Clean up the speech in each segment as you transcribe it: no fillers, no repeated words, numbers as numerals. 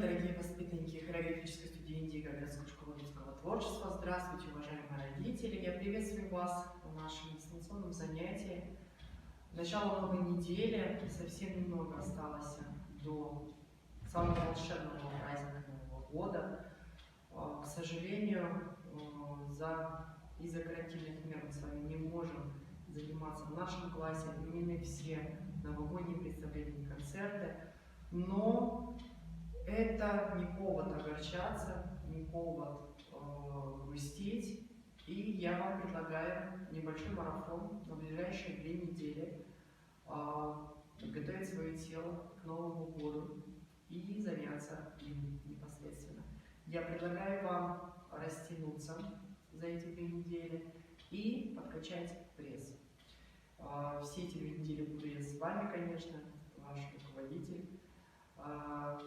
дорогие воспитанники хореографической студии «Индиго» городской школы детского творчества. Здравствуйте, уважаемые родители. Я приветствую вас на нашем дистанционном занятии. Начало новой недели, совсем немного осталось до самого волшебного праздника Нового года. К сожалению, из-за карантинных мер мы с вами не можем заниматься в нашем классе, отменены все новогодние представления и концерты, но это не повод огорчаться, не повод грустить, и я вам предлагаю небольшой марафон на ближайшие 2 недели, готовить свое тело к Новому году и заняться им непосредственно. Я предлагаю вам растянуться за эти 2 недели и подкачать пресс. Все эти 2 недели буду я с вами, конечно, ваш руководитель.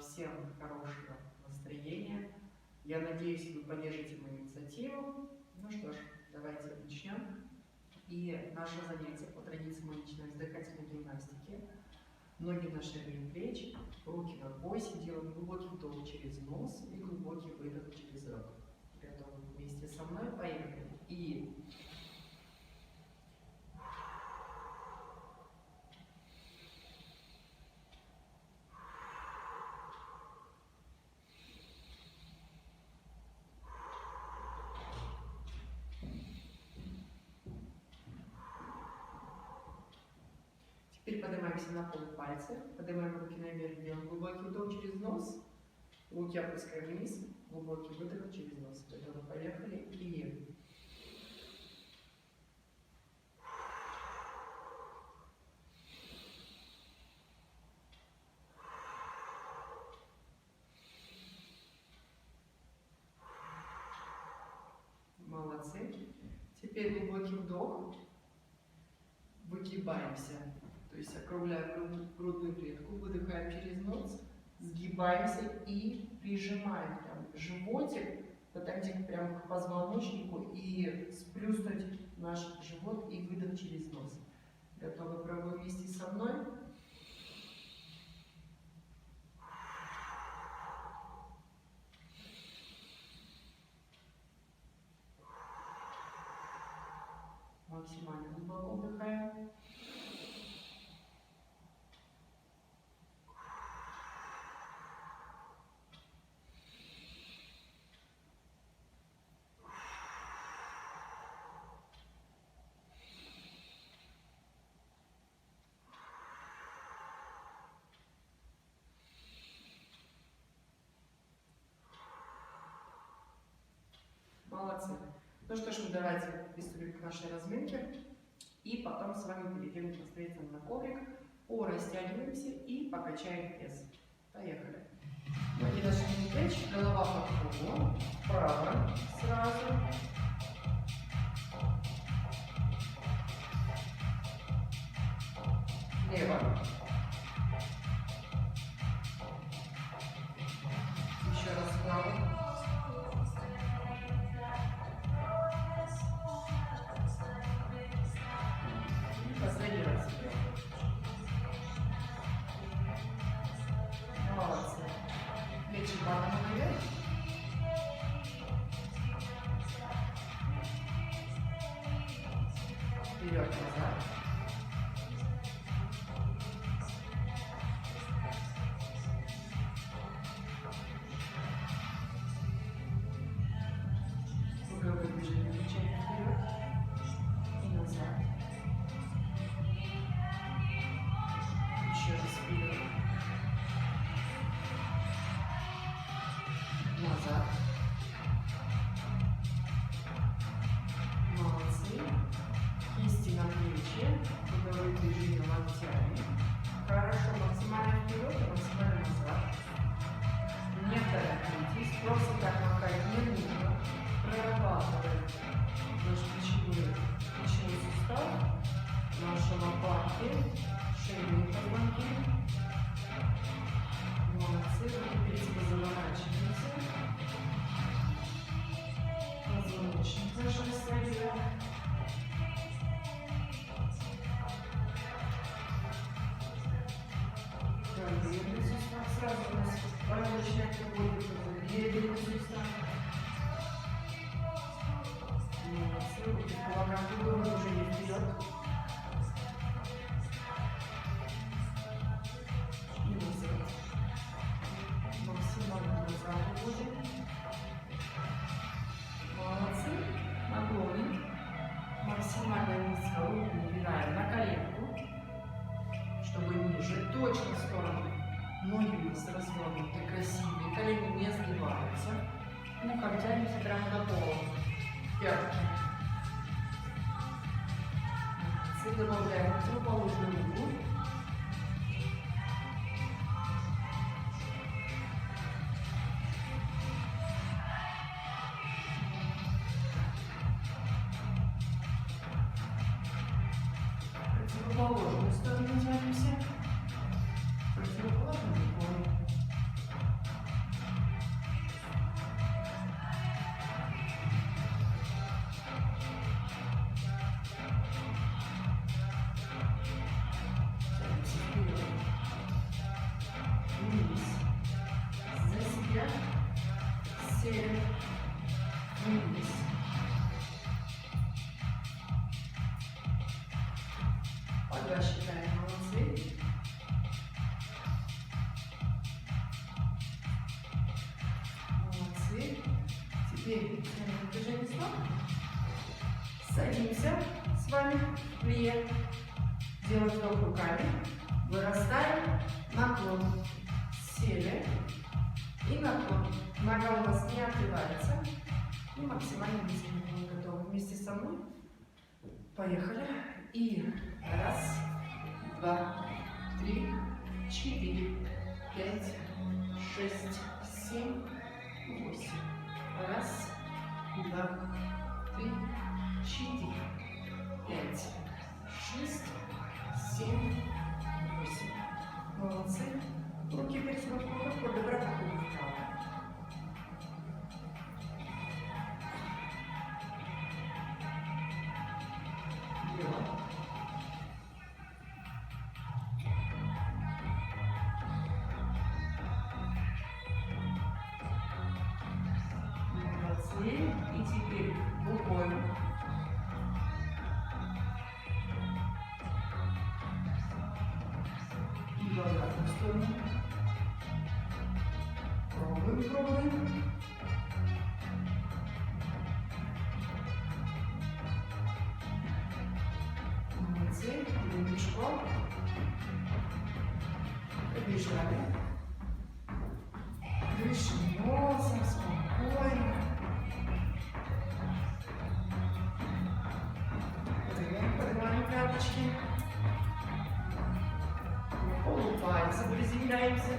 Всем хорошего настроения. Я надеюсь, вы поддержите мою инициативу. Ну что ж, давайте начнем. И наше занятие по традиции мы начинаем с дыхательной гимнастики. Ноги на ширине плеч, руки на поясе, делаем глубокий вдох через нос и глубокий выдох через рот. Готовы вместе со мной? Поехали. И теперь поднимаемся на пол пальцы, поднимаем руки наверх, делаем глубокий вдох через нос, руки опускаем вниз, глубокий выдох через нос. Готовы? Поехали. И молодцы. Теперь глубокий вдох, выгибаемся. То есть округляем грудную клетку, выдыхаем через нос, сгибаемся и прижимаем прям животик, подойти прямо к позвоночнику и сплюснуть наш живот и выдох через нос. Готовы? Пробуем вместе со мной. Максимально глубоко вдыхаем. Молодцы. Ну что ж, давайте приступим к нашей разминке. И потом с вами перейдем непосредственно на коврик, порастягиваемся и покачаем пресс. Поехали. Ноги на ширине плеч, голова по кругу, вправо сразу. Лево. Еще раз вправо. Последний раз. Молодцы. Плечи падаем наверх. Вперед, назад. Круговые движения плечами вперед и назад. Еще раз вперед, назад. Молодцы. Кисти на плечи, круговые движения локтями. Хорошо, максимально вперед и максимально назад. Не торопитесь, просто так махать не нужно. Прорабатываем наш плечевой сустав, наши лопатки, шейные позвонки. Молодцы, руки перед собой заворачиваемся. Позвоночник наш расслабляем. Сразу у нас Позвоночник выходит в переднюю сустав. Молодцы. Руки в кулаках, движение вперед. И назад. Максимально назад уходим. Молодцы. Наклоны. Максимально низко руку убираем на коленку, чтобы ниже. Точно в сторону. Ноги у нас развернуты, красивые. Колени не сгибаются. Ну, как тянемся прямо до пола. Пятки. Добавляем противоположную руку. Противоположную сторону тянемся. Противоположную рукой. Вниз. По два считаем, молодцы. Молодцы. Теперь тянем движение стоп. Садимся с вами в плие. Делаем вдох руками. Вырастаем. Наклон. Сели. И наклон. Нога у нас не открывается. И максимально низко мы готовы. Вместе со мной. Поехали. И раз, два, три, четыре, пять, шесть, семь, восемь. Раз, два, три, четыре, пять, шесть, семь, восемь. Молодцы. Руки перед собой под добра, вправо. Молодцы. И теперь рукой. И в обратную сторону. Пробуем, пробуем. Молодцы. Легко. Побежали. Дышим носом, спокойно. Поднимаем пяточки. Полупальцы приземляемся.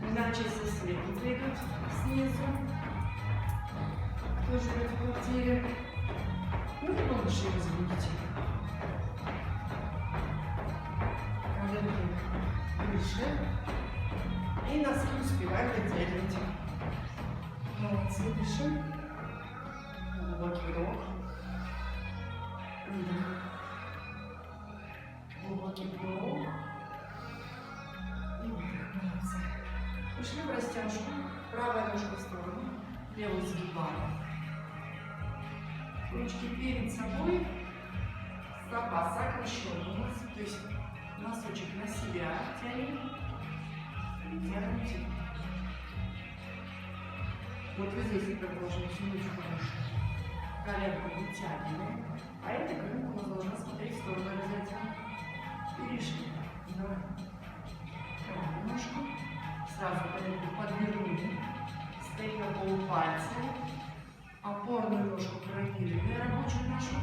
Иначе соседи двигают снизу. Кто живет в квартире. Ну, немножко разбудите. Коленки выше. И носки успеваем выделить. Молодцы, дышим. Глубокий вдох. Выдох. Глубокий вдох. И выдох. Молодцы. Ушли в растяжку. Правая ножка в сторону. Левую сгибаем. Ручки перед собой. Стопа сокращена у нас. То есть носочек на себя тянем. Тянемте. Вот вы здесь продолжим ручку выше. Коленку вытягиваем. А эта коленка у нас должна смотреть в сторону обязательно. Перешли. Давай. Правую ножку. Сразу коленку подвернули. Стоим на полупальце. Опорную ножку проявили на рабочую нашу.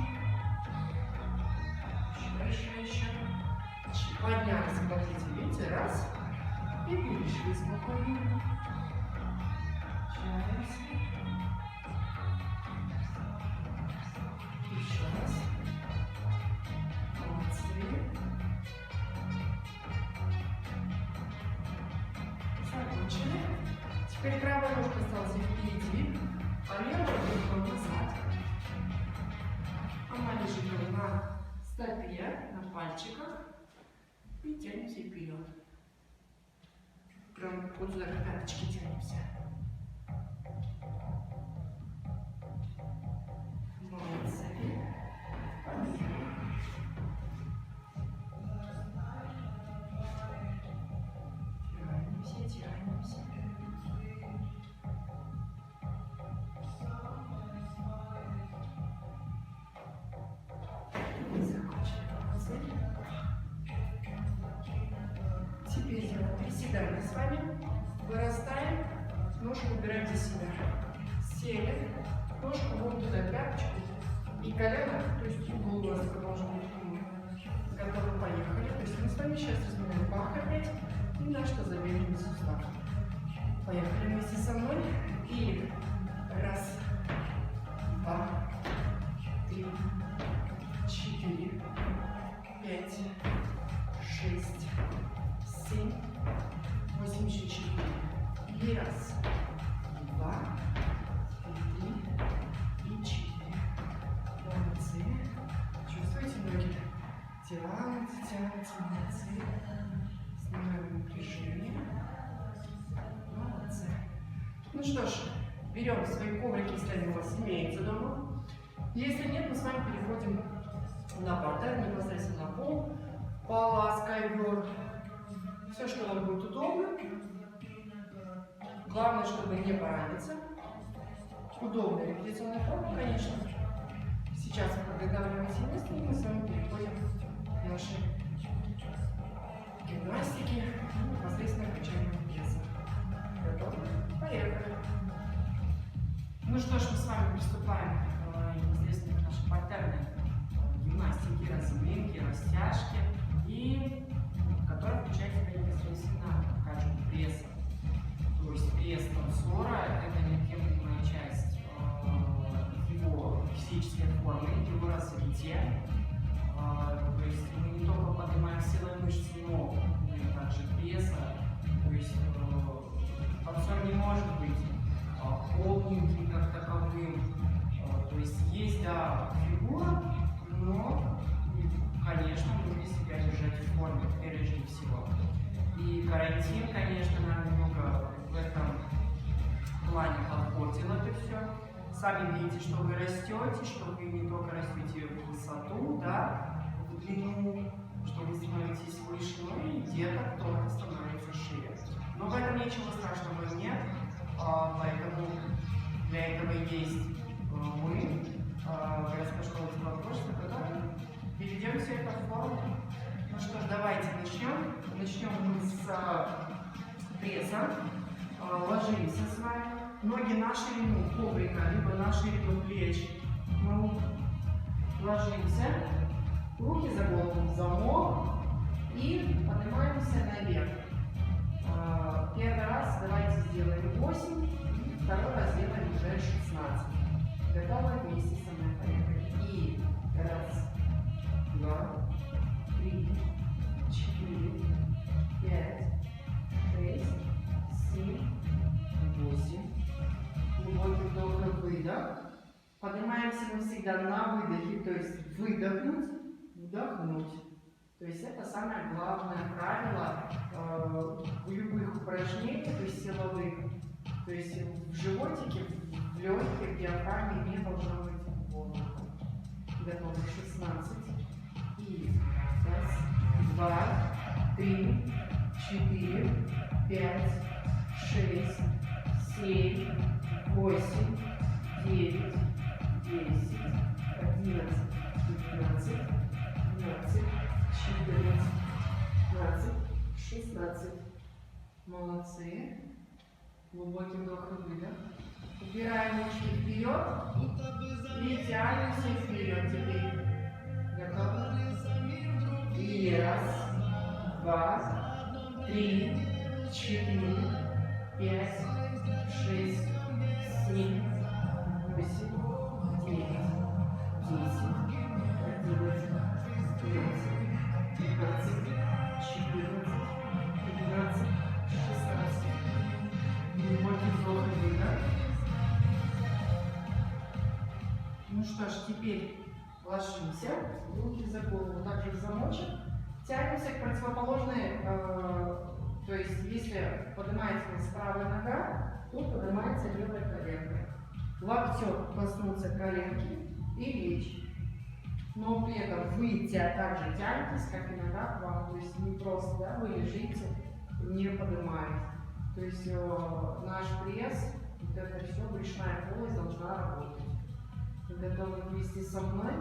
Еще. Поднялись, смотрите, видите, раз. И перешли спокойно. Сейчас. Еще раз. Молодцы. Закончили. Теперь правая ножка осталась впереди, а левая ножка назад. Она лежит на стопе, на пальчиках. И тянемся вперед. Прям вот сюда к пяточке тянемся. Молодцы. Тянемся, тянемся. Теперь приседаем с вами, вырастаем, ножку убираем за себя. Сели, ножку вот туда, пяточку и колено, то есть угол у нас должен быть прямой. Готовы, поехали. То есть мы с вами сейчас разминаем пах опять и наш тазобедренный сустав. Поехали вместе со мной. И раз, два, три, 4, 5, 6, 7, 8, еще 4. И раз, два, три и 4. Молодцы. Чувствуете ноги? Тянутся, тянутся, молодцы. Снимаем напряжение. Молодцы. Ну что ж, берем свои коврики, если они у вас имеются дома. Если нет, мы с вами переходим на партер, непосредственно на пол, пола, ковер. Все, что вам будет удобно. Главное, чтобы не пораниться. Удобная репетиционная форма, конечно. Сейчас мы подготавливаемся место, и мы с вами переходим к нашей гимнастике и непосредственно качанию пресса. Готовы? Поехали! Ну что ж, мы с вами приступаем непосредственно к нашей партерной гимнастике, разминки, растяжки, и которая включает в себя непосредственно качку пресса. То есть пресс танцора – это неотъемлемая часть его физической формы, его развития. То есть мы не только поднимаем силой мышц ног, но также пресса. То есть танцор не может быть полненьким как таковым. То есть есть, да, фигура, но, конечно, нужно себя держать в форме, прежде всего. И карантин, конечно, нам немного в этом плане подпортил это все. Сами видите, что вы растете, что вы не только растете в высоту, да, в длину, что вы становитесь выше, но и где-то кто-то становится шире. Но в этом ничего страшного нет, поэтому для этого есть мы, городская школа творчества, которые переведем все это в форму. Ну что ж, давайте начнем. Начнем мы с пресса. Ложимся с вами. Ноги на ширину коврика, либо на ширину плеч. Мы ложимся. Руки за голову в замок. И поднимаемся наверх. Первый раз давайте сделаем 8. Второй раз сделаем уже 16. Готовы? Вместе со мной поехали. И раз, два, 3, 4, 5, 6, 7, 8. Глубокий вдох и выдох. Поднимаемся мы всегда на выдохе, то есть выдохнуть, вдохнуть. То есть это самое главное правило в любых упражнениях, то есть силовых. То есть в животике, в легких, диафрагме не должно быть воздуха. Готовы? 16. И раз, два, 3, 4, 5, 6, 7, 8, 9, 10, 11, 12, 13, 14, 15, 16. Молодцы. Глубокий вдох и выдох. Убираем ручки вперед и тянемся вперед теперь. Готовы? И раз, два, 3, 4, 5, 6, 7, 8, 9, 10, 11, 12, 13, 14, 15, 16. Глубокий вдох и выдох. Ну что ж, теперь ложимся, руки за голову, также в замочек. Тянемся к противоположной То есть, если поднимается у нас правая нога, то поднимается левая коленка. Локтем коснуться коленки и лечь. Но при этом вы также тянетесь, как и нога к вам. То есть не просто, да, вы лежите, не поднимаете. То есть наш пресс, вот это все, брюшная полость должна работать. Готовы вместе со мной?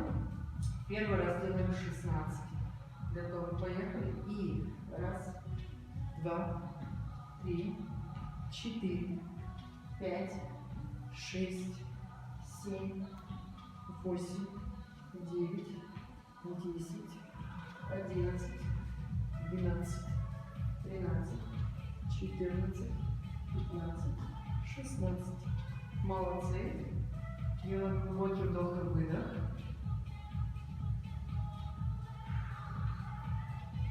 Первый раз делаем 16. Готовы? Поехали. И раз, два, три, 4, 5, 6, 7, 8, 9, 10, 11, 12, 13, 14, 15, 16. Молодцы. Делаем глубокий вдох и выдох.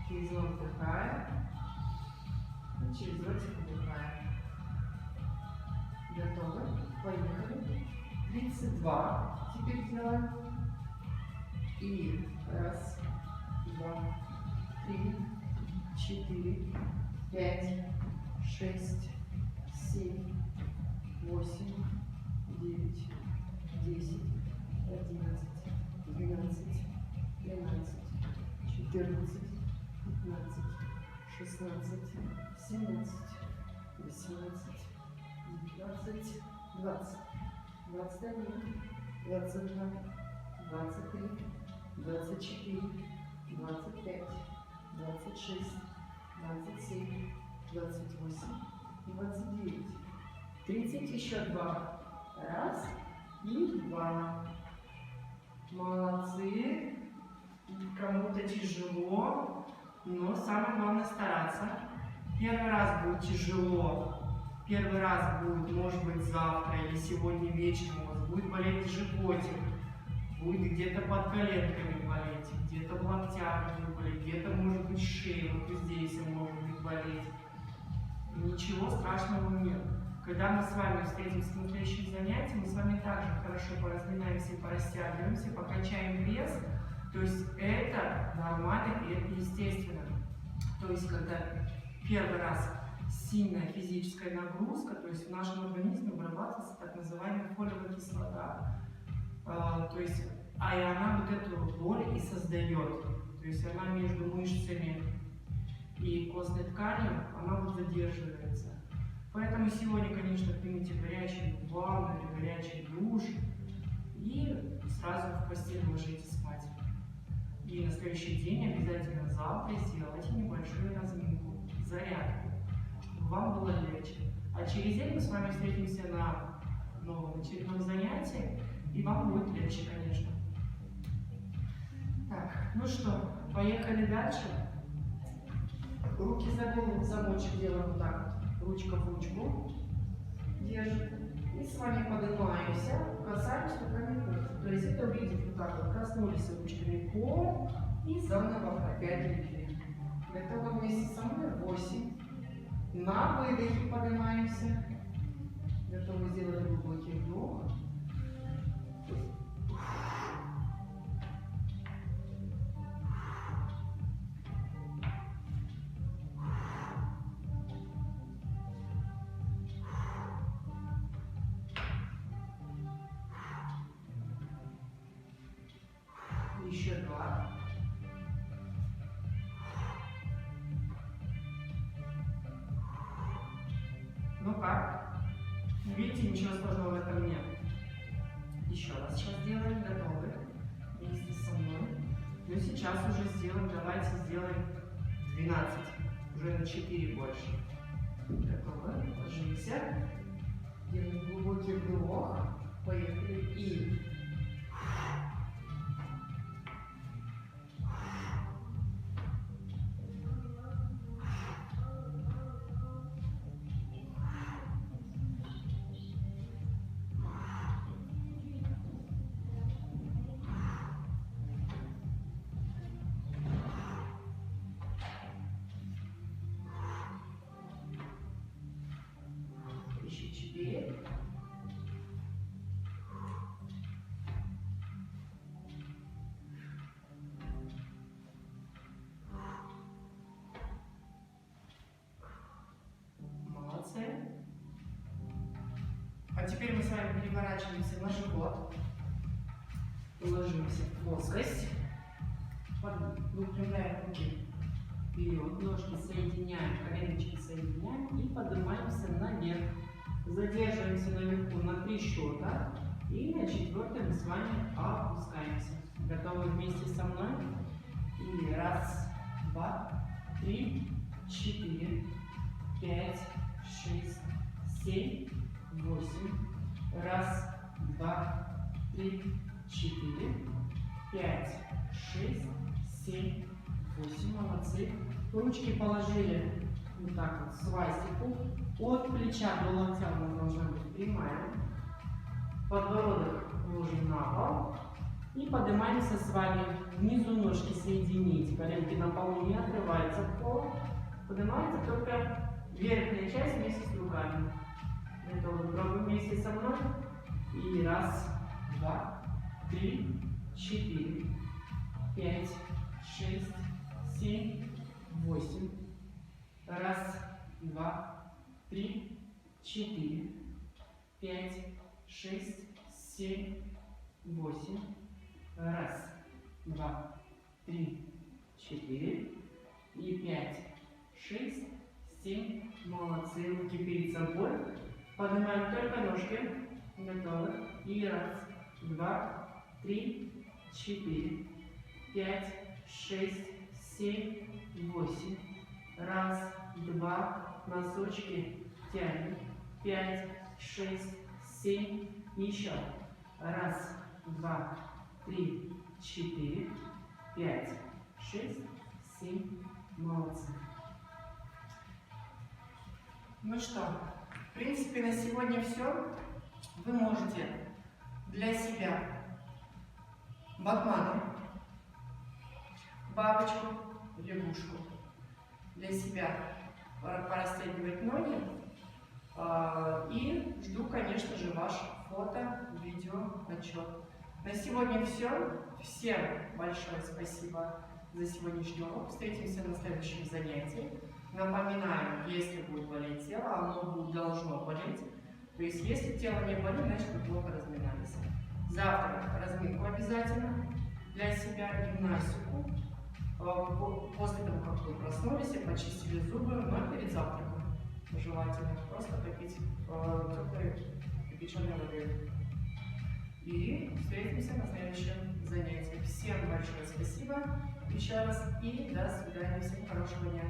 Через нос вдыхаем. И через ротик выдыхаем. Готовы? Поехали. 32. Теперь делаем. И раз, два, три, 4, 5, 6, 7, 8, 9, 10, 11, 12, 13, 14, 15, 16, 17, 18, 19, 20, 21, 22, 23, 24, 25, 26, 27, 28, 29, 30, еще два. Раз и два. Молодцы. Кому-то тяжело, но самое главное стараться. Первый раз будет тяжело. Первый раз будет, может быть, завтра или сегодня вечером у вас будет болеть животик. Будет где-то под коленками болеть, где-то в локтях будет болеть, где-то может быть шея, вот здесь может быть болеть. Ничего страшного нет. Когда мы с вами встретимся на следующем занятии, мы с вами также хорошо поразминаемся, порастягиваемся, покачаем пресс. То есть это нормально и это естественно. То есть когда первый раз сильная физическая нагрузка, то есть в нашем организме вырабатывается так называемая фолиевая кислота. То есть, и она вот эту боль и создает. То есть она между мышцами и костной тканью, она вот задерживается. Поэтому сегодня, конечно, примите горячую ванну или горячий душ и сразу в постель ложитесь спать. И на следующий день обязательно завтра сделайте небольшую разминку, зарядку, чтобы вам было легче. А через день мы с вами встретимся на новом очередном занятии, и вам будет легче, конечно. Так, ну что, поехали дальше. Руки за голову в замочек делаем вот так вот. Ручка в ручку держим. И с вами поднимаемся, касаемся руками пола. То есть это выглядит вот так вот. Коснулись ручками пола и заново опять легли. Готовы вместе со мной? 8. На выдохе поднимаемся. Готовы сделать глубокий вдох. Еще 2. Ну как? Видите, ничего сложного в этом нет. Еще раз сейчас сделаем. Готовы? Вместе со мной. Ну сейчас уже сделаем, давайте сделаем 12. Уже на 4 больше. Готовы? Ложимся. Делаем глубокий вдох. Поехали. И еще 4. Теперь мы с вами переворачиваемся на живот. Ложимся в плоскость. Выпрямляем руки вперед, ножки соединяем, коленочки соединяем и поднимаемся наверх. Задерживаемся наверху на 3 счета и на 4 мы с вами опускаемся. Готовы вместе со мной? И 1, 2, 3, 4, 5, 6, 7, 8. 1, 2, 3, 4, 5, 6, 7, 8. Молодцы. Ручки положили вот так вот, свастику. От плеча до локтя у нас должна быть прямая. Подбородок ложим на пол. И поднимаемся с вами. Внизу ножки соедините. Коленки на полу не отрываются от пола. Поднимается только верхняя часть вместе с руками. Готовы? Пробуем вместе со мной. И 1, 2, 3, 4, 5, 6, 7, 8. 1, 2, 3, 4, 5, 6, 7, 8. 1, 2, 3, 4 и 5, 6, 7. Молодцы. Руки перед собой. Поднимаем только ножки. Готовы. И 1, 2, 3, 4, 5, 6, 7, 8. 1, 2. Носочки тянем. 5, 6, 7. Еще. 1, 2, 3, 4, 5, 6, 7. Молодцы. Ну что, в принципе, на сегодня все. Вы можете для себя батманом, бабочку, лягушку, для себя порастягивать ноги. И жду, конечно же, ваш фото, видео, отчет. На сегодня все. Всем большое спасибо за сегодняшний урок. Встретимся на следующем занятии. Напоминаю, если будет болеть тело, оно должно болеть. То есть, если тело не болит, значит вы плохо разминались. Завтра разминку обязательно для себя, гимнастику. После того, как вы проснулись и почистили зубы, но перед завтраком желательно просто попить теплой кипяченой воды. И встретимся на следующем занятии. Всем большое спасибо еще раз и до свидания. Всем хорошего дня.